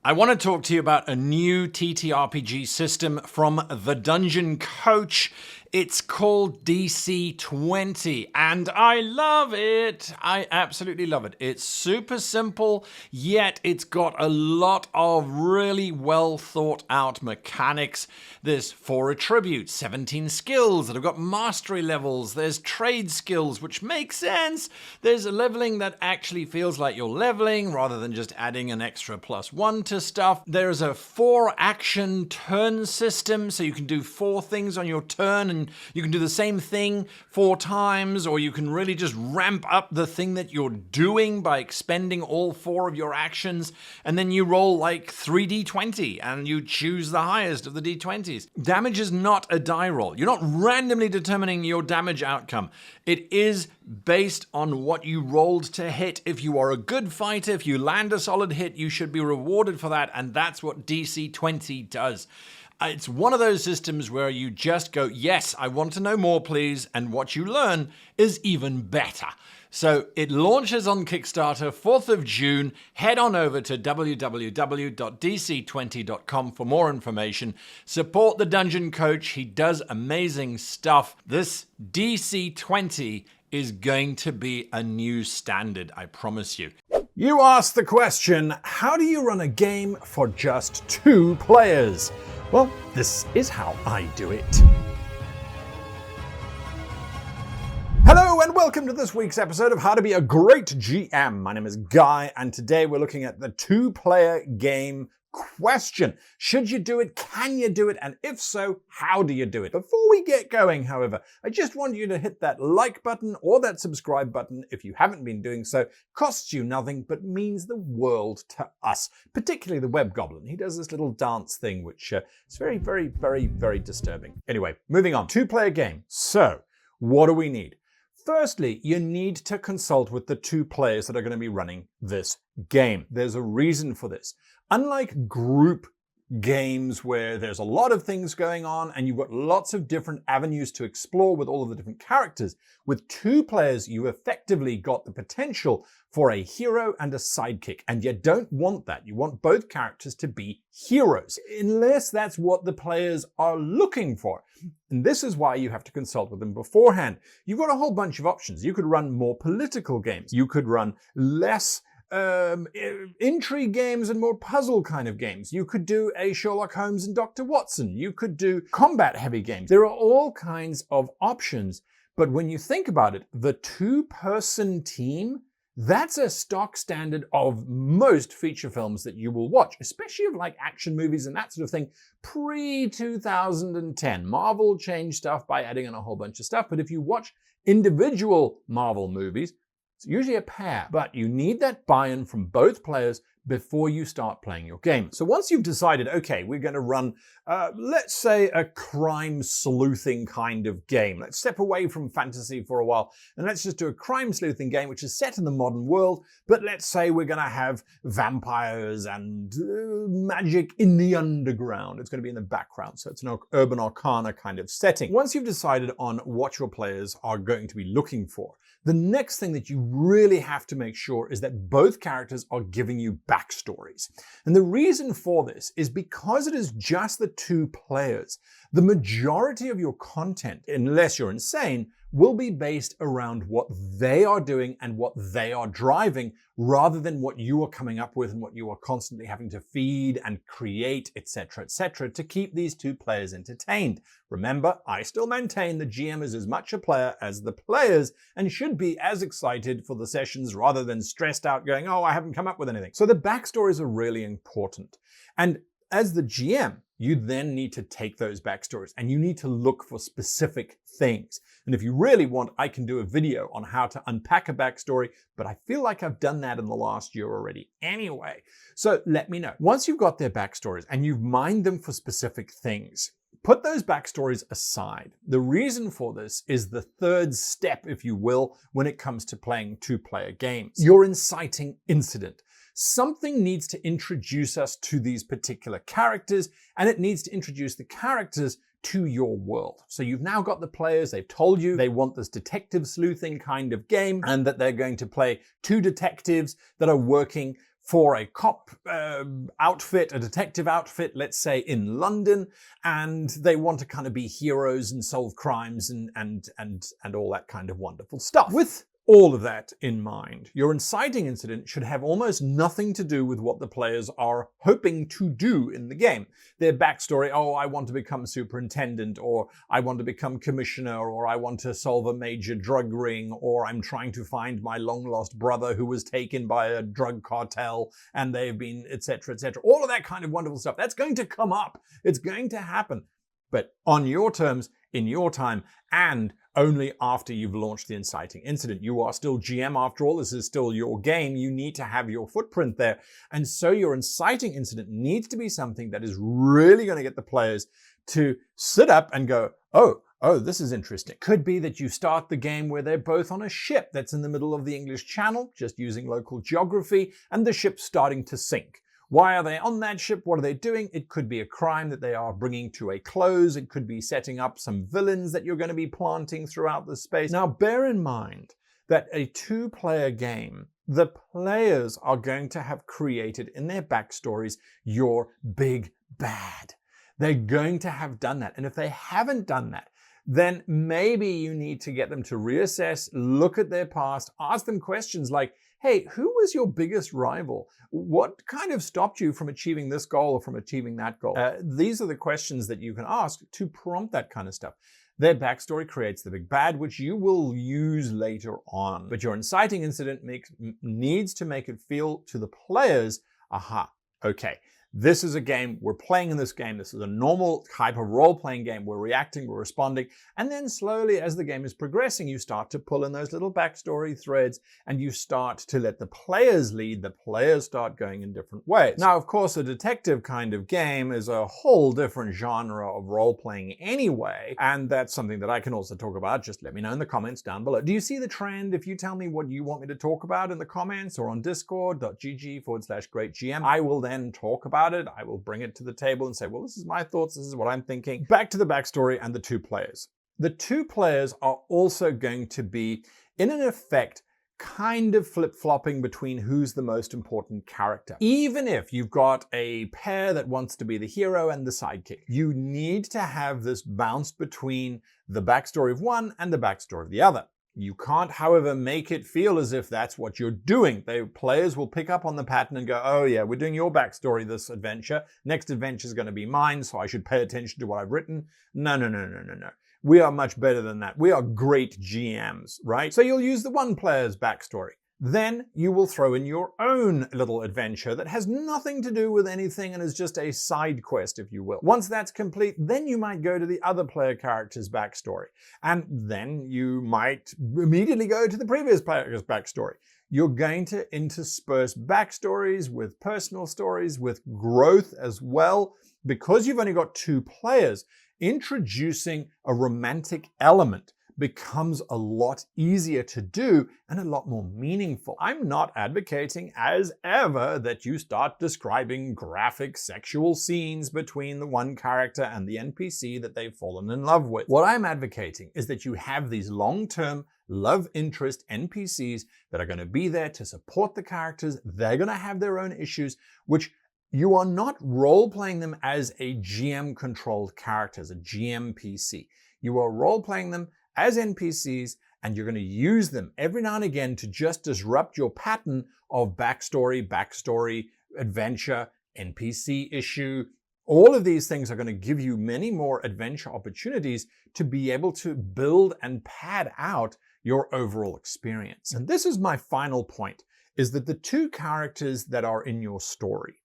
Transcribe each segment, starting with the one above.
I want to talk to you about a new TTRPG system from the Dungeon Coach. It's called DC20, and I love it. I absolutely love it. It's super simple, yet it's got a lot of really well thought out mechanics. There's 4 attributes, 17 skills that have got mastery levels. There's trade skills, which makes sense. There's a leveling that actually feels like you're leveling rather than just adding an extra +1 to stuff. There's a 4 action turn system, so you can do 4 things on your turn, and you can do the same thing 4 times, or you can really just ramp up the thing that you're doing by expending all 4 of your actions, and then you roll like 3d20 and you choose the highest of the d20s. Damage is not a die roll. You're not randomly determining your damage outcome. It is based on what you rolled to hit. If you are a good fighter, if you land a solid hit, you should be rewarded for that, and that's what DC20 does. It's one of those systems where you just go, yes, I want to know more, please, and what you learn is even better. So it launches on Kickstarter 4th of June. Head on over to www.dc20.com for more information. Support the Dungeon Coach. He does amazing stuff. This DC20 is going to be a new standard, I promise you. You asked the question, how do you run a game for just 2 players? Well, this is how I do it. Hello and welcome to this week's episode of How to Be a Great GM. My name is Guy, and today we're looking at the 2-player game question. Should you do it? Can you do it? And if so, how do you do it? Before we get going, however, I just want you to hit that like button or that subscribe button if you haven't been doing so. Costs you nothing, but means the world to us, particularly the Web Goblin. He does this little dance thing, which is very, very, very, very disturbing. Anyway, moving on. 2-player game. So, what do we need? Firstly, you need to consult with the 2 players that are going to be running this game. There's a reason for this. Unlike group games where there's a lot of things going on and you've got lots of different avenues to explore with all of the different characters, with 2 players, you effectively got the potential for a hero and a sidekick, and you don't want that. You want both characters to be heroes, unless that's what the players are looking for. And this is why you have to consult with them beforehand. You've got a whole bunch of options. You could run more political games. You could run less intrigue games and more puzzle kind of games. You could do a Sherlock Holmes and Dr. Watson. You could do combat heavy games. There are all kinds of options, but when you think about it, the 2-person team, that's a stock standard of most feature films that you will watch, especially of like action movies and that sort of thing, pre-2010. Marvel changed stuff by adding in a whole bunch of stuff, but if you watch individual Marvel movies, it's usually a pair, but you need that buy-in from both players before you start playing your game. So once you've decided, okay, we're going to run, let's say, a crime sleuthing kind of game. Let's step away from fantasy for a while, and let's just do a crime sleuthing game which is set in the modern world, but let's say we're going to have vampires and magic in the underground. It's going to be in the background, so it's an urban arcana kind of setting. Once you've decided on what your players are going to be looking for, the next thing that you really have to make sure is that both characters are giving you backstories. And the reason for this is because it is just the 2 players. The majority of your content, unless you're insane, will be based around what they are doing and what they are driving, rather than what you are coming up with and what you are constantly having to feed and create, etc., to keep these 2 players entertained. Remember, I still maintain the GM is as much a player as the players and should be as excited for the sessions rather than stressed out going, oh, I haven't come up with anything. So the backstories are really important. And as the GM, you then need to take those backstories and you need to look for specific things. And if you really want, I can do a video on how to unpack a backstory, but I feel like I've done that in the last year already anyway. So let me know. Once you've got their backstories and you've mined them for specific things, put those backstories aside. The reason for this is the 3rd step, if you will, when it comes to playing 2-player games. Your inciting incident. Something needs to introduce us to these particular characters, and it needs to introduce the characters to your world. So you've now got the players, they've told you they want this detective sleuthing kind of game, and that they're going to play 2 detectives that are working for a cop outfit, a detective outfit, let's say in London, and they want to kind of be heroes and solve crimes and all that kind of wonderful stuff. With all of that in mind, your inciting incident should have almost nothing to do with what the players are hoping to do in the game. Their backstory, oh, I want to become superintendent, or I want to become commissioner, or I want to solve a major drug ring, or I'm trying to find my long-lost brother who was taken by a drug cartel and they've been, etc., etc. All of that kind of wonderful stuff. That's going to come up. It's going to happen. But on your terms, in your time, and only after you've launched the inciting incident. You are still GM after all. This is still your game. You need to have your footprint there. And so your inciting incident needs to be something that is really going to get the players to sit up and go, oh, this is interesting. Could be that you start the game where they're both on a ship that's in the middle of the English Channel, just using local geography, and the ship's starting to sink. Why are they on that ship? What are they doing? It could be a crime that they are bringing to a close. It could be setting up some villains that you're going to be planting throughout the space. Now, bear in mind that a two-player game, the players are going to have created in their backstories your big bad. They're going to have done that. And if they haven't done that, then maybe you need to get them to reassess, look at their past, ask them questions like, hey, who was your biggest rival? What kind of stopped you from achieving this goal or from achieving that goal? These are the questions that you can ask to prompt that kind of stuff. Their backstory creates the big bad, which you will use later on. But your inciting incident needs to make it feel to the players, aha, okay, this is a game, we're playing in this game, this is a normal type of role-playing game, we're reacting, we're responding, and then slowly as the game is progressing, you start to pull in those little backstory threads and you start to let the players lead, the players start going in different ways. Now, of course, a detective kind of game is a whole different genre of role-playing anyway, and that's something that I can also talk about. Just let me know in the comments down below. Do you see the trend? If you tell me what you want me to talk about in the comments or on discord.gg/greatgm, I will then talk about it. I will bring it to the table and say, well, this is my thoughts, this is what I'm thinking. Back to the backstory and the two players. The two players are also going to be, in an effect, kind of flip-flopping between who's the most important character. Even if you've got a pair that wants to be the hero and the sidekick, you need to have this bounce between the backstory of one and the backstory of the other. You can't, however, make it feel as if that's what you're doing. The players will pick up on the pattern and go, oh yeah, we're doing your backstory this adventure. Next adventure is going to be mine, so I should pay attention to what I've written. No. We are much better than that. We are great GMs, right? So you'll use the one player's backstory. Then you will throw in your own little adventure that has nothing to do with anything and is just a side quest, if you will. Once that's complete, then you might go to the other player character's backstory. And then you might immediately go to the previous player's backstory. You're going to intersperse backstories with personal stories, with growth as well. Because you've only got two players, introducing a romantic element becomes a lot easier to do and a lot more meaningful. I'm not advocating, as ever, that you start describing graphic sexual scenes between the one character and the NPC that they've fallen in love with. What I'm advocating is that you have these long-term love interest NPCs that are going to be there to support the characters. They're going to have their own issues, which you are not role-playing them as a GM-controlled character, as a GM-PC. You are role-playing them as NPCs, and you're going to use them every now and again to just disrupt your pattern of backstory, adventure, NPC issue. All of these things are going to give you many more adventure opportunities to be able to build and pad out your overall experience. And this is my final point, is that the two characters that are in your story,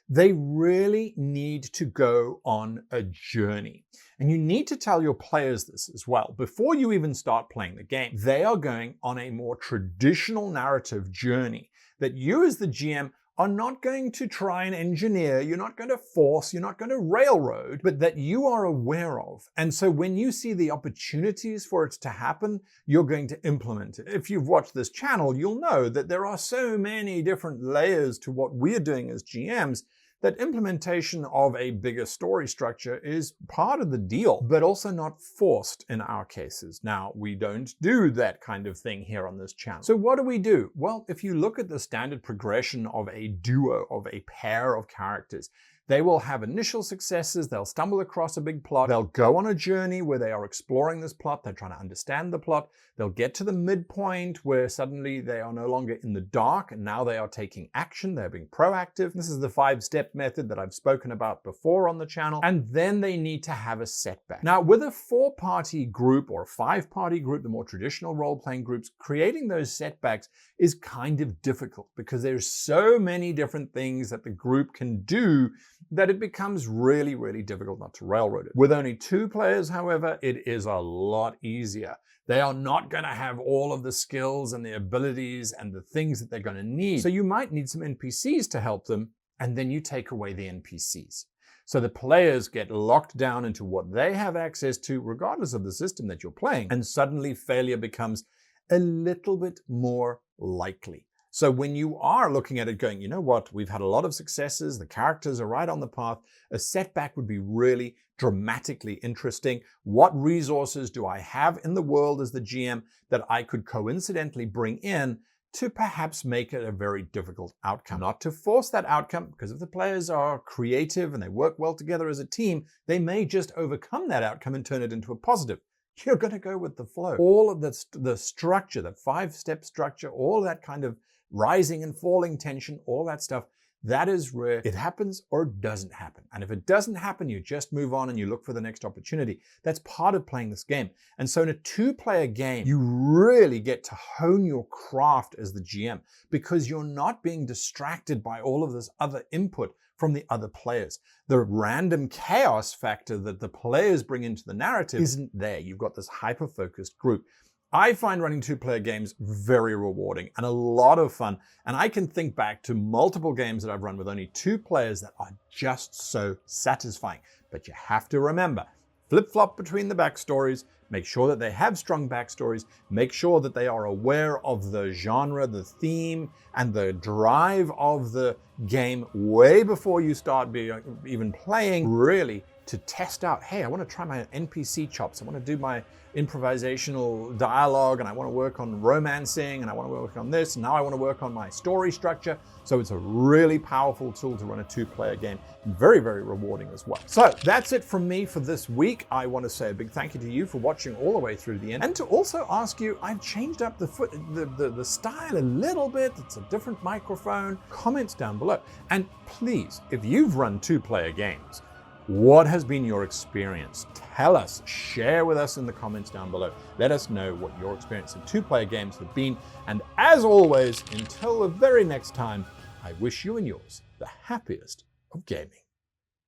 they really need to go on a journey. And you need to tell your players this as well. Before you even start playing the game, they are going on a more traditional narrative journey that you as the GM are not going to try and engineer, you're not going to force, you're not going to railroad, but that you are aware of. And so when you see the opportunities for it to happen, you're going to implement it. If you've watched this channel, you'll know that there are so many different layers to what we're doing as GMs that implementation of a bigger story structure is part of the deal, but also not forced in our cases. Now, we don't do that kind of thing here on this channel. So what do? Well, if you look at the standard progression of a duo, of a pair of characters, they will have initial successes, they'll stumble across a big plot, they'll go on a journey where they are exploring this plot, they're trying to understand the plot, they'll get to the midpoint where suddenly they are no longer in the dark and now they are taking action, they're being proactive. This is the 5-step method that I've spoken about before on the channel, and then they need to have a setback. Now, with a 4-party group or a 5-party group, the more traditional role-playing groups, creating those setbacks is kind of difficult because there's so many different things that the group can do that it becomes really, really difficult not to railroad it. With only 2 players, however, it is a lot easier. They are not going to have all of the skills and the abilities and the things that they're going to need. So you might need some NPCs to help them, and then you take away the NPCs. So the players get locked down into what they have access to, regardless of the system that you're playing, and suddenly failure becomes a little bit more likely. So when you are looking at it going, you know what, we've had a lot of successes, the characters are right on the path, a setback would be really dramatically interesting. What resources do I have in the world as the GM that I could coincidentally bring in to perhaps make it a very difficult outcome? Not to force that outcome, because if the players are creative and they work well together as a team, they may just overcome that outcome and turn it into a positive. You're going to go with the flow. All of the structure, the 5-step structure, all that kind of rising and falling tension, all that stuff, that is where it happens or doesn't happen. And if it doesn't happen, you just move on and you look for the next opportunity. That's part of playing this game. And so in a 2-player game, you really get to hone your craft as the GM because you're not being distracted by all of this other input from the other players. The random chaos factor that the players bring into the narrative isn't there. You've got this hyper-focused group. I find running 2-player games very rewarding and a lot of fun, and I can think back to multiple games that I've run with only 2 players that are just so satisfying. But you have to remember, flip-flop between the backstories, make sure that they have strong backstories, make sure that they are aware of the genre, the theme, and the drive of the game way before you start even playing, really to test out, hey, I want to try my NPC chops, I want to do my improvisational dialogue, and I want to work on romancing, and I want to work on this, and now I want to work on my story structure. So it's a really powerful tool to run a 2-player game. Very, very rewarding as well. So that's it from me for this week. I want to say a big thank you to you for watching all the way through the end, and to also ask you, I've changed up the style a little bit. It's a different microphone. Comments down below. And please, if you've run 2-player games, what has been your experience? Tell us, share with us in the comments down below. Let us know what your experience of 2-player games have been. And as always, until the very next time, I wish you and yours the happiest of gaming.